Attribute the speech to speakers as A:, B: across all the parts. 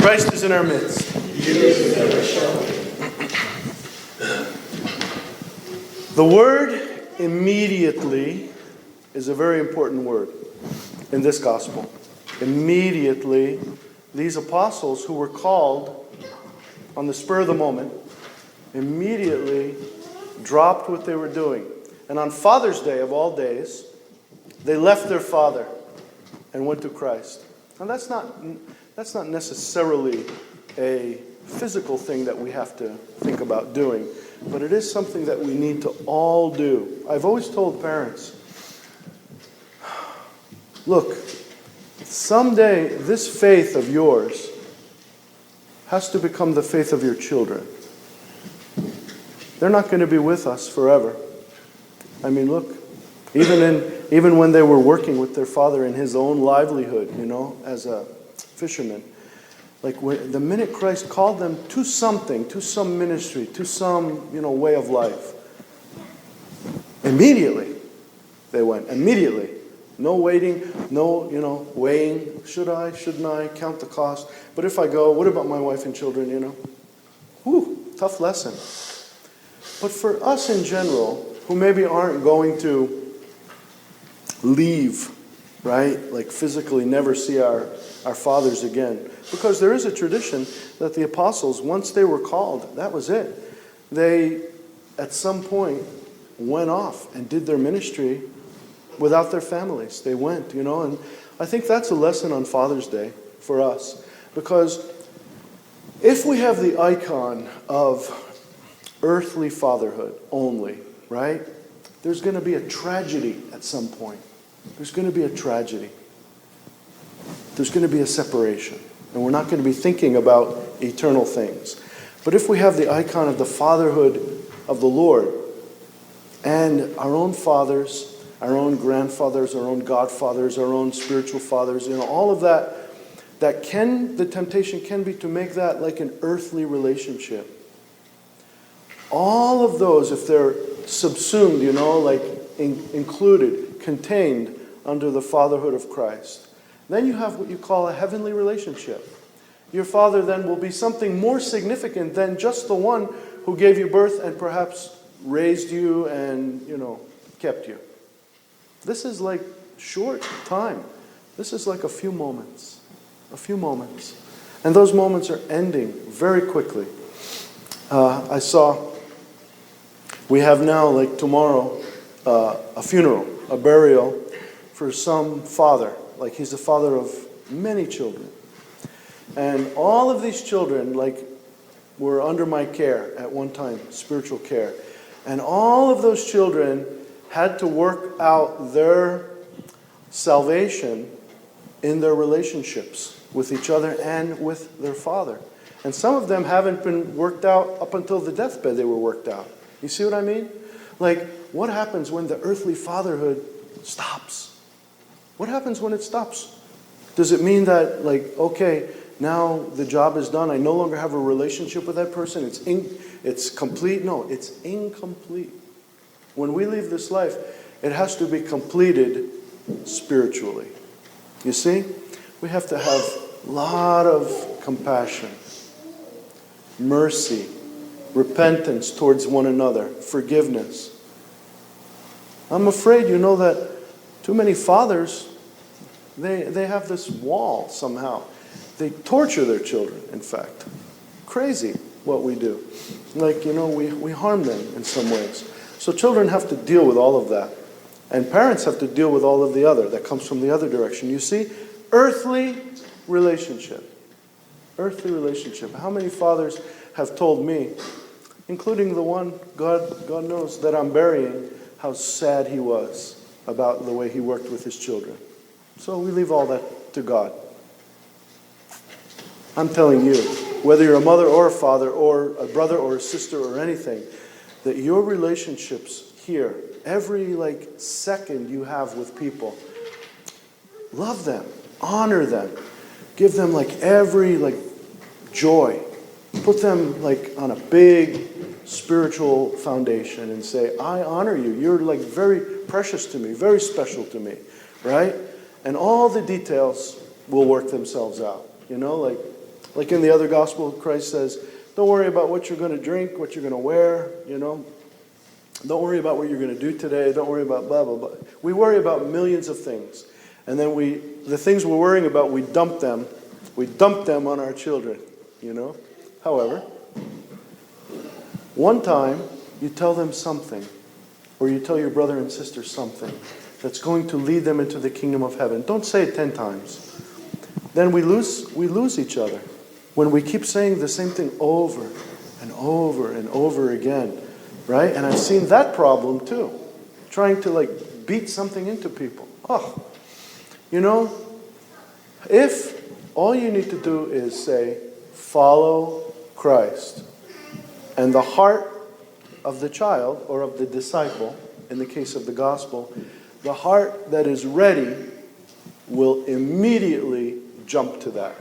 A: Christ is in our midst. The word immediately is a very important word in this gospel. Immediately, these apostles who were called on the spur of the moment, immediately dropped what they were doing. And on Father's Day of all days, they left their father and went to Christ. And that's not necessarily a physical thing that we have to think about doing, but it is something that we need to all do. I've always told parents, look, someday this faith of yours has to become the faith of your children. They're not going to be with us forever. I mean, look, even when they were working with their father in his own livelihood, as a fisherman, like the minute Christ called them to something, to some ministry, to some, way of life, immediately they went. Immediately. No waiting, no, weighing. Should I, shouldn't I, count the cost. But if I go, what about my wife and children, Whew, tough lesson. But for us in general, who maybe aren't going to leave, right? Like physically never see our fathers again. Because there is a tradition that the apostles, once they were called, that was it. They, at some point, went off and did their ministry without their families. They went, and I think that's a lesson on Father's Day for us. Because if we have the icon of earthly fatherhood only, right? There's going to be a tragedy at some point. There's going to be a tragedy. There's going to be a separation. And we're not going to be thinking about eternal things. But if we have the icon of the fatherhood of the Lord, and our own fathers, our own grandfathers, our own godfathers, our own spiritual fathers, all of that, the temptation can be to make that like an earthly relationship. All of those, if they're subsumed, included, contained under the fatherhood of Christ, then you have what you call a heavenly relationship. Your father then will be something more significant than just the one who gave you birth and perhaps raised you and, kept you. This is like short time. This is like a few moments. A few moments. And those moments are ending very quickly. We have now, like tomorrow, a funeral, a burial for some father. Like he's the father of many children. And all of these children, were under my care at one time, spiritual care. And all of those children had to work out their salvation in their relationships with each other and with their father. And some of them haven't been worked out up until the deathbed they were worked out. You see what I mean? What happens when the earthly fatherhood stops? What happens when it stops? Does it mean that, okay, now the job is done, I no longer have a relationship with that person, it's complete? No, it's incomplete. When we leave this life, it has to be completed spiritually. You see? We have to have a lot of compassion, mercy, repentance towards one another, forgiveness. I'm afraid that too many fathers, they have this wall somehow. They torture their children, in fact. Crazy what we do. We harm them in some ways. So children have to deal with all of that. And parents have to deal with all of the other. That comes from the other direction. You see? Earthly relationship. Earthly relationship. How many fathers have told me, including the one, God knows, that I'm burying, how sad he was about the way he worked with his children. So we leave all that to God. I'm telling you, whether you're a mother or a father or a brother or a sister or anything, that your relationships here, every second you have with people, love them, honor them, give them every joy. Put them on a big spiritual foundation and say, I honor you. You're very precious to me, very special to me, right? And all the details will work themselves out. Like in the other gospel, Christ says, don't worry about what you're going to drink, what you're going to wear, Don't worry about what you're going to do today. Don't worry about blah, blah, blah. We worry about millions of things. And then the things we're worrying about, we dump them. We dump them on our children, However, one time you tell them something, or you tell your brother and sister something that's going to lead them into the kingdom of heaven. Don't say it 10 times. Then we lose each other. When we keep saying the same thing over and over and over again, right? And I've seen that problem too. Trying to beat something into people. If all you need to do is say, follow Christ, and the heart of the child or of the disciple, in the case of the gospel, the heart that is ready will immediately jump to that.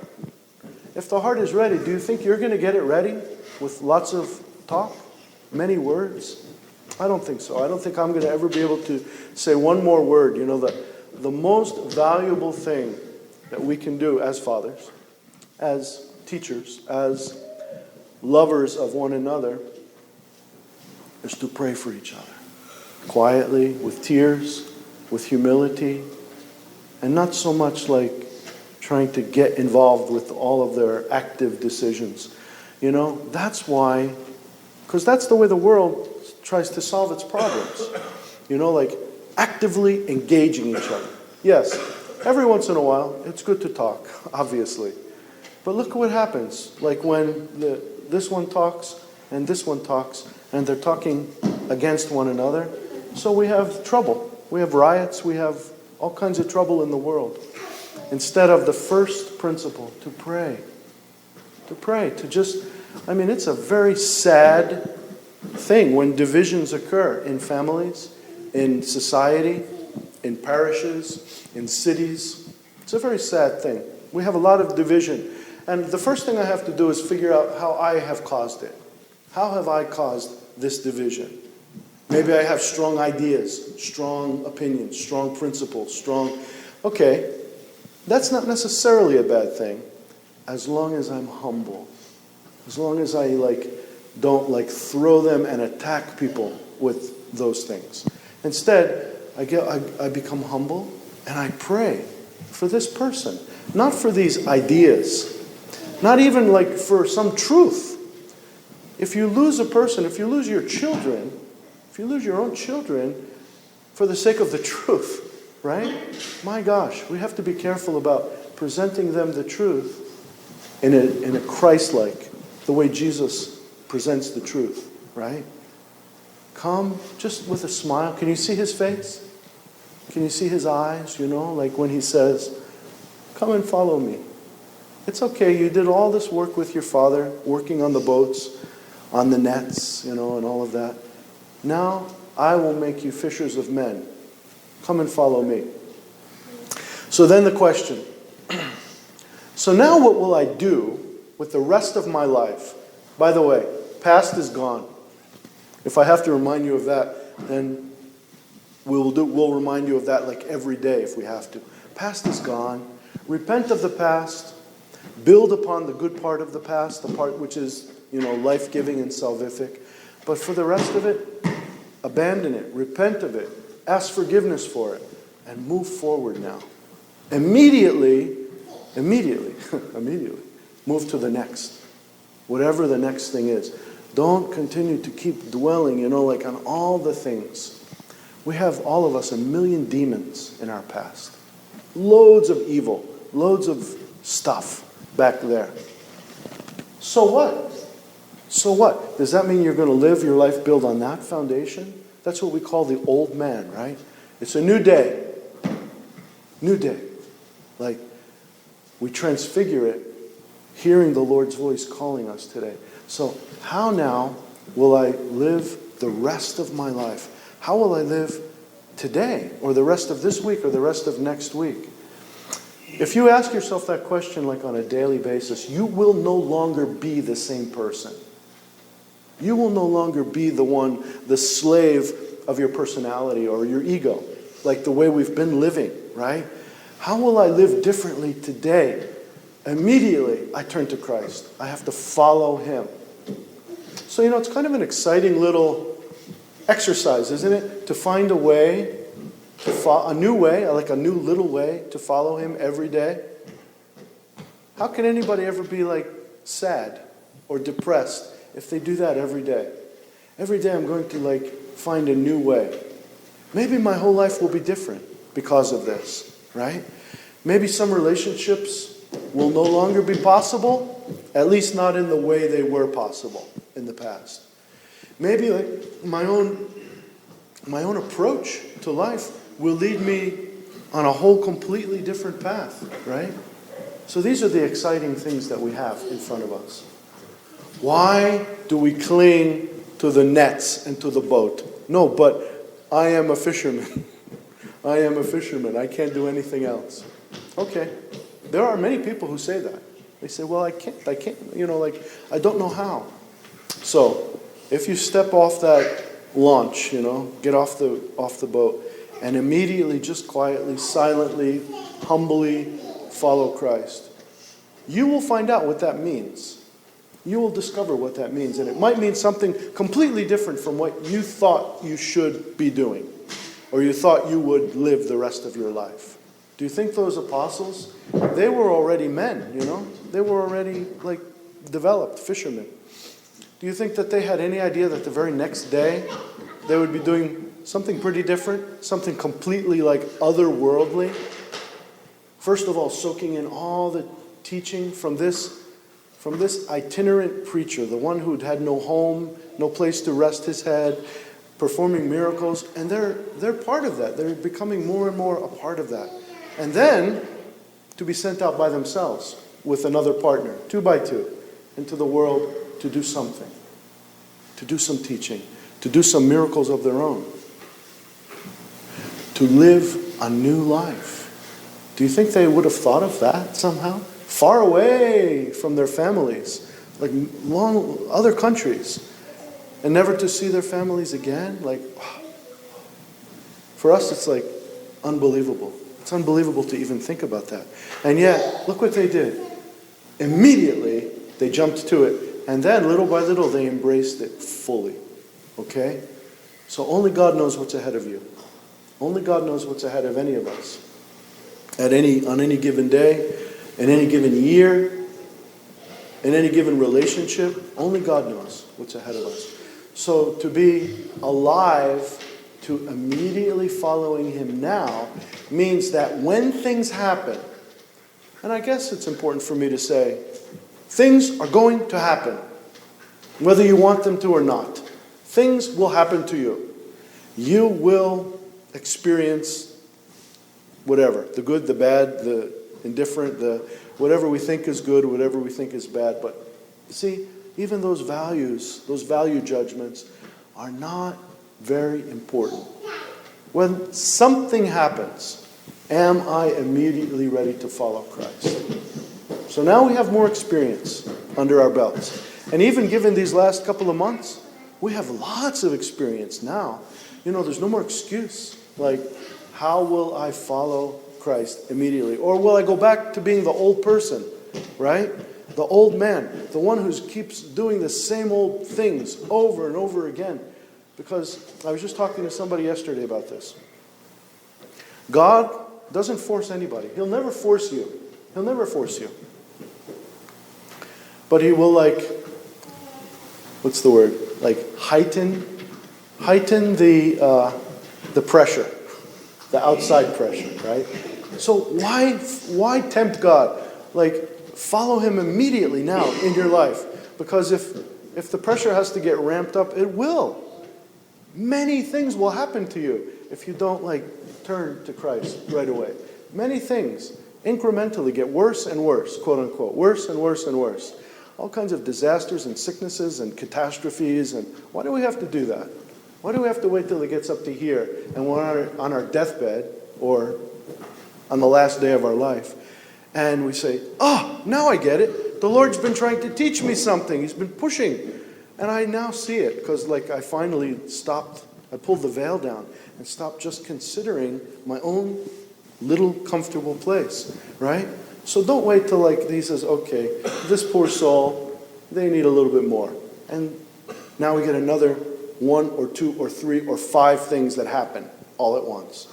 A: If the heart is ready, do you think you're going to get it ready with lots of talk? Many words? I don't think so. I don't think I'm going to ever be able to say one more word. The most valuable thing that we can do as fathers, as teachers, as lovers of one another, is to pray for each other. Quietly, with tears, with humility, and not so much trying to get involved with all of their active decisions. That's why, because that's the way the world tries to solve its problems. Actively engaging each other. Yes, every once in a while, it's good to talk, obviously. But look what happens. When this one talks and this one talks, and they're talking against one another. So we have trouble. We have riots. We have all kinds of trouble in the world. Instead of the first principle, to pray. To pray. It's a very sad thing when divisions occur in families, in society, in parishes, in cities. It's a very sad thing. We have a lot of division. And the first thing I have to do is figure out how I have caused it. How have I caused this division? Maybe I have strong ideas, strong opinions, strong principles, Okay, that's not necessarily a bad thing, as long as I'm humble. As long as I don't throw them and attack people with those things. Instead, I become humble and I pray for this person, not for these ideas, not even for some truth. If you lose a person, if you lose your children, if you lose your own children for the sake of the truth, right? My gosh, we have to be careful about presenting them the truth in a Christ-like, the way Jesus presents the truth, right? Come just with a smile. Can you see his face? Can you see his eyes, when he says, come and follow me. It's okay, you did all this work with your father, working on the boats, on the nets, and all of that. Now, I will make you fishers of men. Come and follow me. So then the question, so now what will I do with the rest of my life? By the way, past is gone. If I have to remind you of that, then we'll remind you of that every day if we have to. Past is gone. Repent of the past. Build upon the good part of the past, the part which is, life-giving and salvific. But for the rest of it, abandon it. Repent of it. Ask forgiveness for it. And move forward now. Immediately, move to the next. Whatever the next thing is. Don't continue to keep dwelling, on all the things. We have, all of us, 1 million demons in our past. Loads of evil. Loads of stuff back there. So what? So what? Does that mean you're going to live your life built on that foundation? That's what we call the old man, right? It's a new day. New day. We transfigure it, hearing the Lord's voice calling us today. So how now will I live the rest of my life? How will I live today, or the rest of this week, or the rest of next week? If you ask yourself that question on a daily basis, you will no longer be the same person. You will no longer be the slave of your personality or your ego, like the way we've been living, right? How will I live differently today immediately I turn to Christ. I have to follow him. So, it's kind of an exciting little exercise, isn't it? To find a way, a new way, like a new little way to follow him every day. How can anybody ever be sad or depressed if they do that every day? Every day I'm going to find a new way. Maybe my whole life will be different because of this, right? Maybe some relationships will no longer be possible, at least not in the way they were possible in the past. Maybe my own approach to life will lead me on a whole completely different path, right? So these are the exciting things that we have in front of us. Why do we cling to the nets and to the boat? No, but I am a fisherman. I am a fisherman. I can't do anything else. Okay. There are many people who say that. They say, well, I can't, I don't know how. So, if you step off that launch, get off the boat, and immediately, just quietly, silently, humbly follow Christ, you will find out what that means. You will discover what that means. And it might mean something completely different from what you thought you should be doing, or you thought you would live the rest of your life. Do you think those apostles, they were already men, They were already developed fishermen. Do you think that they had any idea that the very next day they would be doing something pretty different, something completely otherworldly? First of all, soaking in all the teaching from this itinerant preacher, the one who'd had no home, no place to rest his head, performing miracles, and they're part of that. They're becoming more and more a part of that. And then to be sent out by themselves with another partner, 2 by 2, into the world to do something, to do some teaching, to do some miracles of their own, to live a new life. Do you think they would have thought of that somehow? Far away from their families, long other countries, and never to see their families again? For us, it's unbelievable. It's unbelievable to even think about that. And yet, look what they did. Immediately, they jumped to it. And then, little by little, they embraced it fully. Okay? So only God knows what's ahead of you. Only God knows what's ahead of any of us. On any given day, in any given year, in any given relationship, only God knows what's ahead of us. So to be alive to immediately following him now means that when things happen, and I guess it's important for me to say, things are going to happen, whether you want them to or not. Things will happen to you. You will experience whatever, the good, the bad, the indifferent, the whatever we think is good, whatever we think is bad. But see, even those value judgments are not very important. When something happens, am I immediately ready to follow Christ? So now we have more experience under our belts. And even given these last couple of months, we have lots of experience now. There's no more excuse. How will I follow Christ immediately? Or will I go back to being the old person, right? The old man, the one who keeps doing the same old things over and over again. Because I was just talking to somebody yesterday about this. God doesn't force anybody. He'll never force you. He'll never force you. But he will heighten the pressure, the outside pressure, right? So why tempt God? Follow him immediately now in your life. Because if the pressure has to get ramped up, it will. Many things will happen to you if you don't turn to Christ right away. Many things incrementally get worse and worse, quote unquote, worse and worse and worse. All kinds of disasters and sicknesses and catastrophes. And why do we have to do that? Why do we have to wait till it gets up to here and we're on our deathbed or on the last day of our life and we say, now I get it. The Lord's been trying to teach me something. He's been pushing. And I now see it because I finally stopped. I pulled the veil down and stopped just considering my own little comfortable place, right? So don't wait till he says, okay, this poor soul, they need a little bit more. And now we get another 1 or 2 or 3 or 5 things that happen all at once.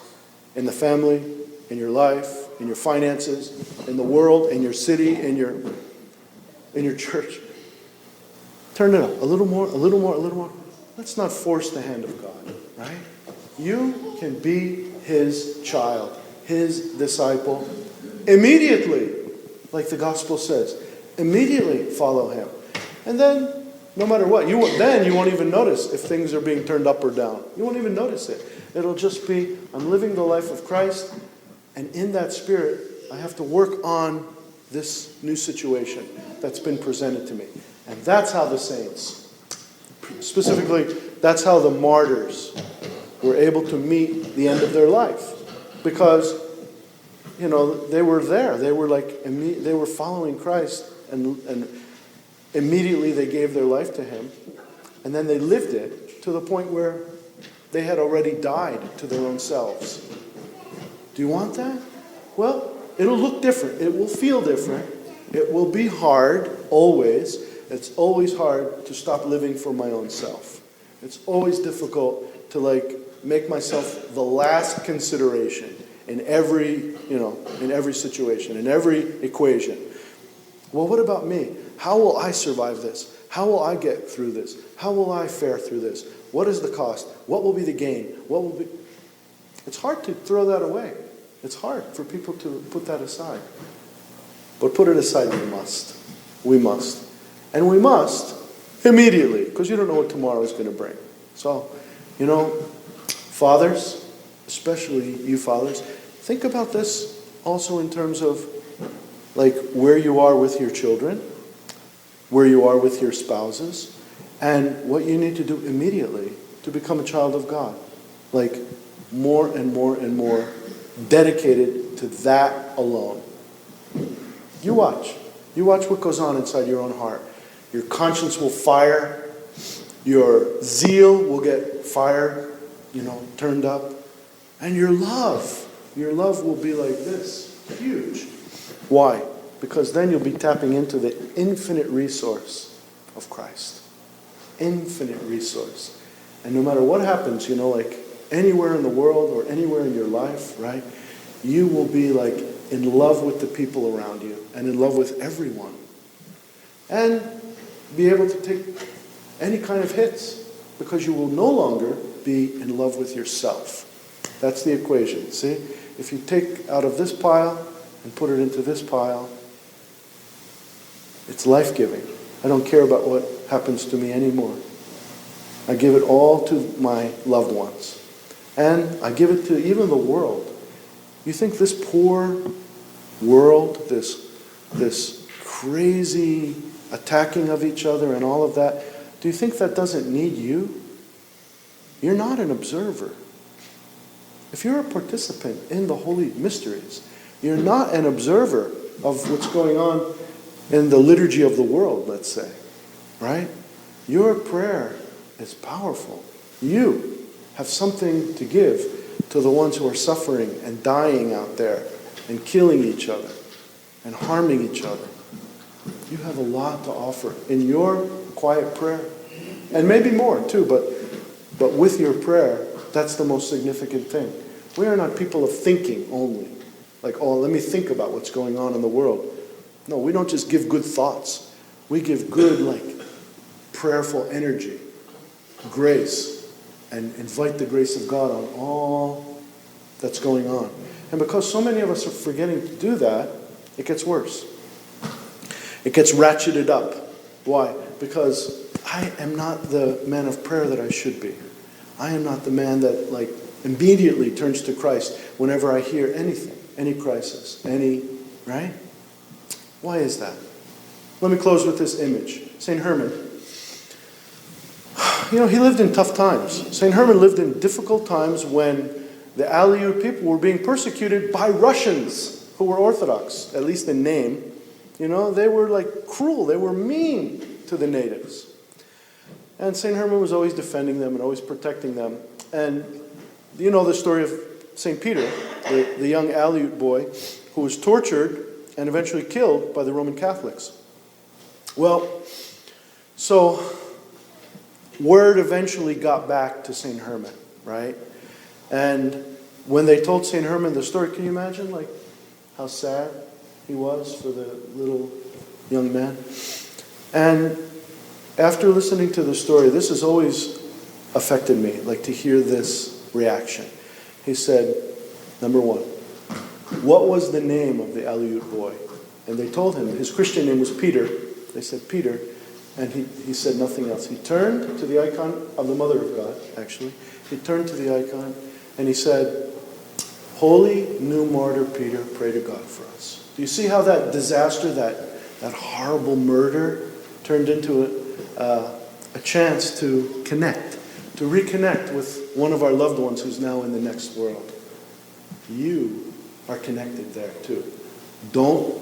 A: In the family, in your life, in your finances, in the world, in your city, in your church. Turn it up a little more, a little more, a little more. Let's not force the hand of God, right? You can be His child, His disciple, immediately, like the gospel says. Immediately follow Him. And then, no matter what, you won't even notice if things are being turned up or down. You won't even notice it. It'll just be, I'm living the life of Christ, and in that spirit, I have to work on this new situation that's been presented to me. And that's how the saints, specifically, that's how the martyrs were able to meet the end of their life. Because, they were there. They were following Christ, and immediately they gave their life to Him. And then they lived it to the point where they had already died to their own selves. Do you want that? Well, it'll look different. It will feel different. It will be hard, always. It's always hard to stop living for my own self. It's always difficult to make myself the last consideration in every situation, in every equation. Well, what about me? How will I survive this? How will I get through this? How will I fare through this? What is the cost? What will be the gain? It's hard to throw that away. It's hard for people to put that aside. But put it aside, we must. We must. And we must immediately, because you don't know what tomorrow is going to bring. So, fathers, especially you fathers, think about this also in terms of where you are with your children, where you are with your spouses, and what you need to do immediately to become a child of God. More and more and more dedicated to that alone. You watch. You watch what goes on inside your own heart. Your conscience will fire. Your zeal will get fired, turned up. And your love will be like this, huge. Why? Because then you'll be tapping into the infinite resource of Christ. Infinite resource. And no matter what happens, anywhere in the world or anywhere in your life, right? You will be in love with the people around you and in love with everyone. And be able to take any kind of hits because you will no longer be in love with yourself. That's the equation, see? If you take out of this pile and put it into this pile, it's life-giving. I don't care about what happens to me anymore. I give it all to my loved ones. And I give it to even the world. You think this poor world, this crazy attacking of each other and all of that, do you think that doesn't need you? You're not an observer. If you're a participant in the holy mysteries, you're not an observer of what's going on in the liturgy of the world, let's say. Right? Your prayer is powerful. You have something to give to the ones who are suffering and dying out there and killing each other and harming each other. You have a lot to offer in your quiet prayer. And maybe more too, but with your prayer, that's the most significant thing. We are not people of thinking only. Let me think about what's going on in the world. No, we don't just give good thoughts. We give good, prayerful energy, grace, and invite the grace of God on all that's going on. And because so many of us are forgetting to do that, it gets worse. It gets ratcheted up. Why? Because I am not the man of prayer that I should be. I am not the man that immediately turns to Christ whenever I hear anything, any crisis, right? Why is that? Let me close with this image. St. Herman. He lived in tough times. St. Herman lived in difficult times when the Aleut people were being persecuted by Russians who were Orthodox, at least in name. They were cruel. They were mean to the natives. And St. Herman was always defending them and always protecting them. And you know the story of St. Peter, the young Aleut boy who was tortured and eventually killed by the Roman Catholics. Well, so word eventually got back to St. Herman, right? And when they told St. Herman the story, can you imagine like how sad he was for the little young man? And after listening to the story, this has always affected me, like to hear this reaction. He said, number one, what was the name of the Aleut boy? And they told him his Christian name was Peter. They said Peter, and he said nothing else. He turned to the icon of the Mother of God, actually. He turned to the icon and he said, Holy new martyr Peter, pray to God for us. Do you see how that disaster, that horrible murder turned into a chance to connect, to reconnect with one of our loved ones who's now in the next world? You are connected there too. Don't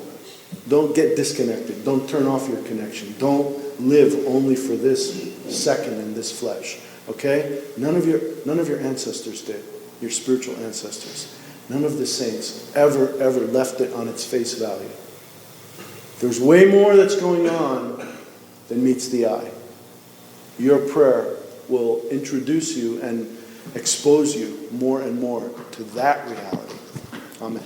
A: get disconnected. Don't turn off your connection. Don't live only for this second in this flesh. Okay? None of your ancestors did. Your spiritual ancestors. None of the saints ever left it on its face value. There's way more that's going on than meets the eye. Your prayer will introduce you and expose you more and more to that reality. Amen.